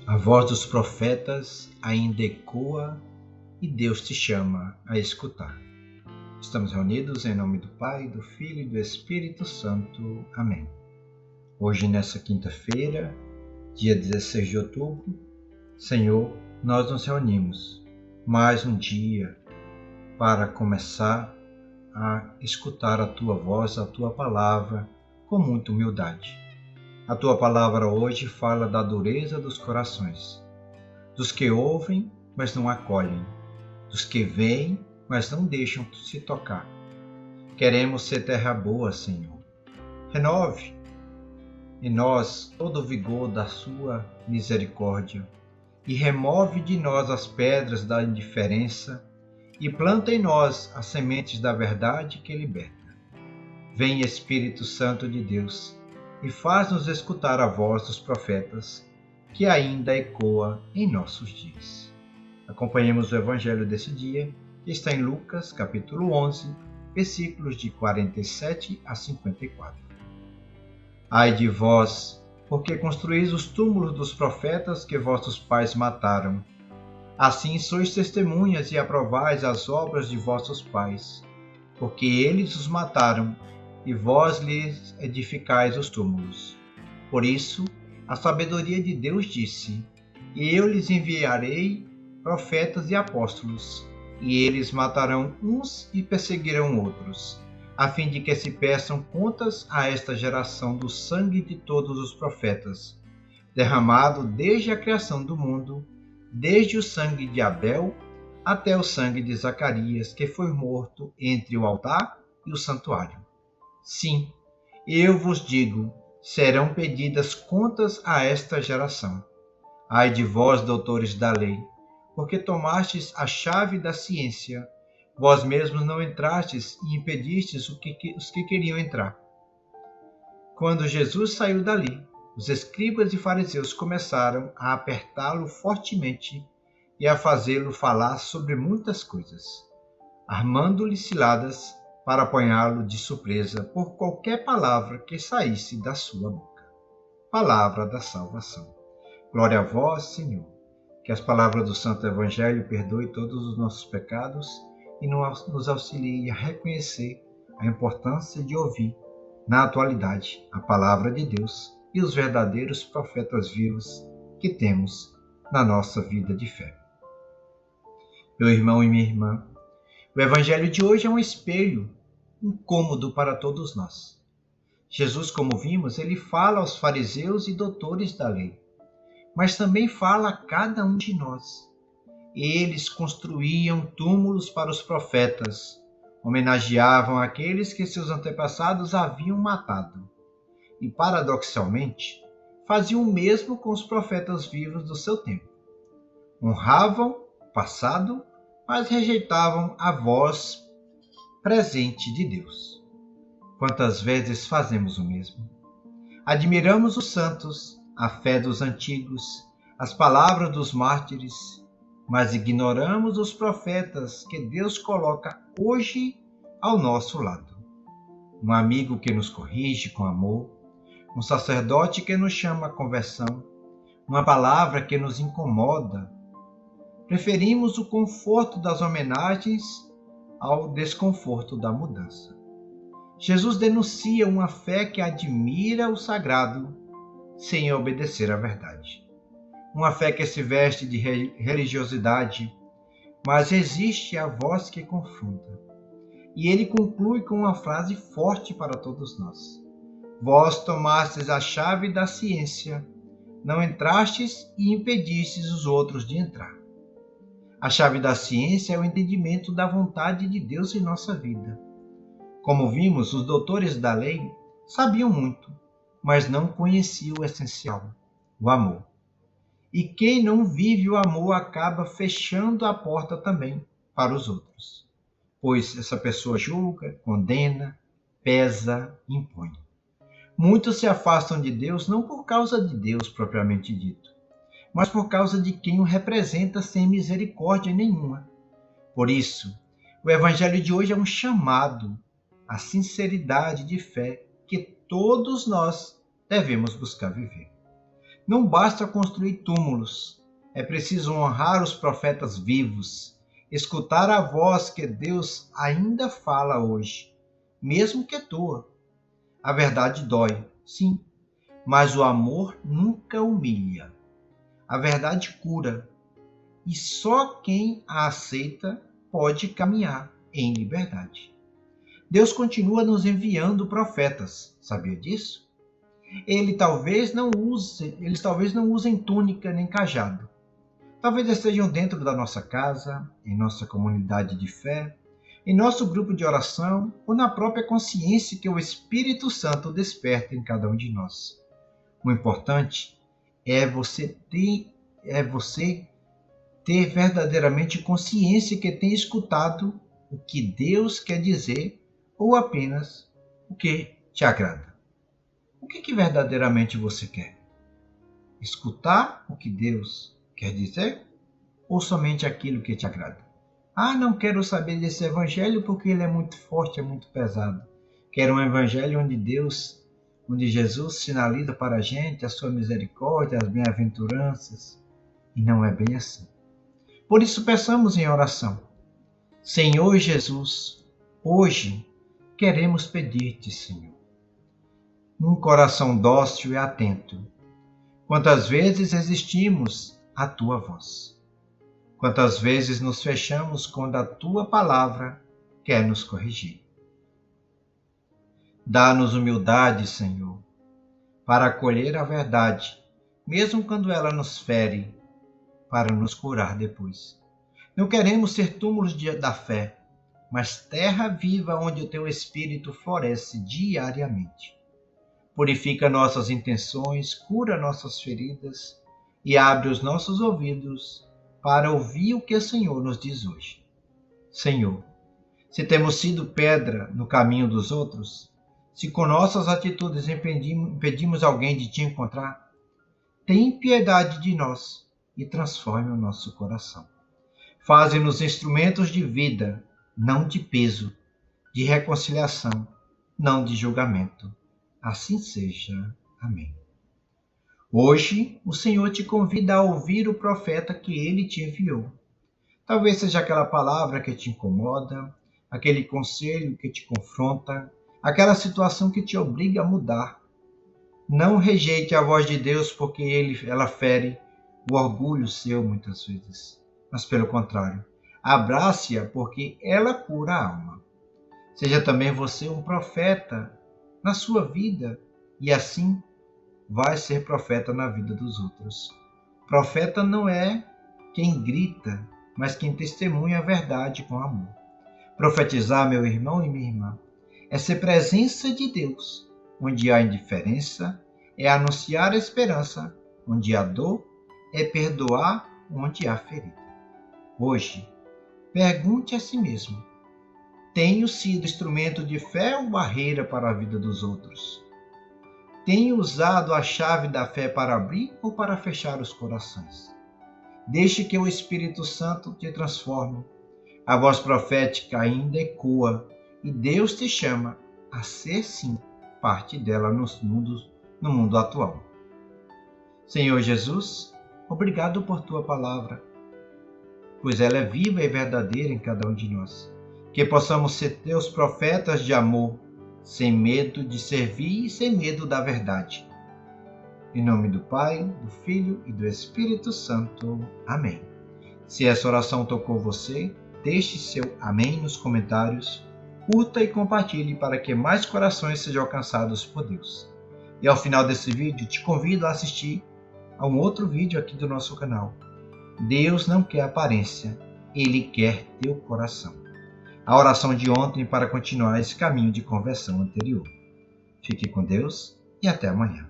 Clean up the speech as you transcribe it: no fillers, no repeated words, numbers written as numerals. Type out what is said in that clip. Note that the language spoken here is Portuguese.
A voz dos profetas ainda ecoa e Deus te chama a escutar. Estamos reunidos em nome do Pai, do Filho e do Espírito Santo. Amém. Hoje, nessa quinta-feira, dia 16 de outubro, Senhor, nós nos reunimos mais um dia para começar a escutar a Tua voz, a Tua palavra, com muita humildade. A Tua palavra hoje fala da dureza dos corações, dos que ouvem, mas não acolhem, dos que veem, mas não deixam se tocar. Queremos ser terra boa, Senhor. Renove em nós todo o vigor da Sua misericórdia e remove de nós as pedras da indiferença e planta em nós as sementes da verdade que liberta. Vem, Espírito Santo de Deus, e faz-nos escutar a voz dos profetas, que ainda ecoa em nossos dias. Acompanhemos o Evangelho desse dia, que está em Lucas, capítulo 11, versículos de 47 a 54. Ai de vós, porque construís os túmulos dos profetas que vossos pais mataram. Assim sois testemunhas e aprovais as obras de vossos pais, porque eles os mataram, e vós lhes edificais os túmulos. Por isso, a sabedoria de Deus disse: E eu lhes enviarei profetas e apóstolos, e eles matarão uns e perseguirão outros, a fim de que se peçam contas a esta geração do sangue de todos os profetas, derramado desde a criação do mundo, desde o sangue de Abel até o sangue de Zacarias, que foi morto entre o altar e o santuário. Sim, eu vos digo, serão pedidas contas a esta geração. Ai de vós, doutores da lei, porque tomastes a chave da ciência, vós mesmos não entrastes e impedistes os que queriam entrar. Quando Jesus saiu dali, os escribas e fariseus começaram a apertá-lo fortemente e a fazê-lo falar sobre muitas coisas, armando-lhe ciladas para apanhá-lo de surpresa por qualquer palavra que saísse da sua boca. Palavra da salvação. Glória a vós, Senhor. Que as palavras do Santo Evangelho perdoem todos os nossos pecados e nos auxiliem a reconhecer a importância de ouvir, na atualidade, a palavra de Deus e os verdadeiros profetas vivos que temos na nossa vida de fé. Meu irmão e minha irmã, o Evangelho de hoje é um espelho, incômodo para todos nós. Jesus, como vimos, ele fala aos fariseus e doutores da lei, mas também fala a cada um de nós. Eles construíam túmulos para os profetas, homenageavam aqueles que seus antepassados haviam matado e, paradoxalmente, faziam o mesmo com os profetas vivos do seu tempo. Honravam o passado, mas rejeitavam a voz presente de Deus. Quantas vezes fazemos o mesmo? Admiramos os santos, a fé dos antigos, as palavras dos mártires, mas ignoramos os profetas que Deus coloca hoje ao nosso lado. Um amigo que nos corrige com amor, um sacerdote que nos chama à conversão, uma palavra que nos incomoda. Preferimos o conforto das homenagens ao desconforto da mudança. Jesus denuncia uma fé que admira o sagrado sem obedecer à verdade. Uma fé que se veste de religiosidade, mas resiste à voz que confronta. E ele conclui com uma frase forte para todos nós. Vós tomastes a chave da ciência, não entrastes e impedistes os outros de entrar. A chave da ciência é o entendimento da vontade de Deus em nossa vida. Como vimos, os doutores da lei sabiam muito, mas não conheciam o essencial, o amor. E quem não vive o amor acaba fechando a porta também para os outros, pois essa pessoa julga, condena, pesa, impõe. Muitos se afastam de Deus não por causa de Deus propriamente dito, mas por causa de quem o representa sem misericórdia nenhuma. Por isso, o Evangelho de hoje é um chamado à sinceridade de fé que todos nós devemos buscar viver. Não basta construir túmulos, é preciso honrar os profetas vivos, escutar a voz que Deus ainda fala hoje, mesmo que tua. A verdade dói, sim, mas o amor nunca humilha. A verdade cura, e só quem a aceita pode caminhar em liberdade. Deus continua nos enviando profetas, sabia disso? Eles talvez não usem túnica nem cajado. Talvez estejam dentro da nossa casa, em nossa comunidade de fé, em nosso grupo de oração ou na própria consciência que o Espírito Santo desperta em cada um de nós. O importante é você ter verdadeiramente consciência que tem escutado o que Deus quer dizer ou apenas o que te agrada. O que verdadeiramente você quer? Escutar o que Deus quer dizer ou somente aquilo que te agrada? Ah, não quero saber desse evangelho porque ele é muito forte, é muito pesado. Quero um evangelho onde Jesus sinaliza para a gente a sua misericórdia, as bem-aventuranças. E não é bem assim. Por isso peçamos em oração. Senhor Jesus, hoje queremos pedir-te, Senhor, um coração dócil e atento. Quantas vezes resistimos à tua voz? Quantas vezes nos fechamos quando a tua palavra quer nos corrigir? Dá-nos humildade, Senhor, para acolher a verdade, mesmo quando ela nos fere, para nos curar depois. Não queremos ser túmulos da fé, mas terra viva onde o teu Espírito floresce diariamente. Purifica nossas intenções, cura nossas feridas e abre os nossos ouvidos para ouvir o que o Senhor nos diz hoje. Senhor, se temos sido pedra no caminho dos outros, se com nossas atitudes impedimos alguém de te encontrar, tem piedade de nós e transforme o nosso coração. Faze-nos instrumentos de vida, não de peso, de reconciliação, não de julgamento. Assim seja. Amém. Hoje, o Senhor te convida a ouvir o profeta que ele te enviou. Talvez seja aquela palavra que te incomoda, aquele conselho que te confronta, aquela situação que te obriga a mudar. Não rejeite a voz de Deus porque ela fere o orgulho seu muitas vezes. Mas pelo contrário, abrace-a porque ela cura a alma. Seja também você um profeta na sua vida e assim vai ser profeta na vida dos outros. Profeta não é quem grita, mas quem testemunha a verdade com amor. Profetizar, meu irmão e minha irmã, é ser presença de Deus, onde há indiferença, é anunciar a esperança, onde há dor, é perdoar, onde há ferida. Hoje, pergunte a si mesmo: tenho sido instrumento de fé ou barreira para a vida dos outros? Tenho usado a chave da fé para abrir ou para fechar os corações? Deixe que o Espírito Santo te transforme. A voz profética ainda ecoa e Deus te chama a ser, sim, parte dela no mundo atual. Senhor Jesus, obrigado por tua palavra, pois ela é viva e verdadeira em cada um de nós. Que possamos ser teus profetas de amor, sem medo de servir e sem medo da verdade. Em nome do Pai, do Filho e do Espírito Santo. Amém. Se essa oração tocou você, deixe seu amém nos comentários, curta e compartilhe para que mais corações sejam alcançados por Deus. E ao final desse vídeo, te convido a assistir a um outro vídeo aqui do nosso canal. Deus não quer aparência, Ele quer teu coração. A oração de ontem para continuar esse caminho de conversão anterior. Fique com Deus e até amanhã.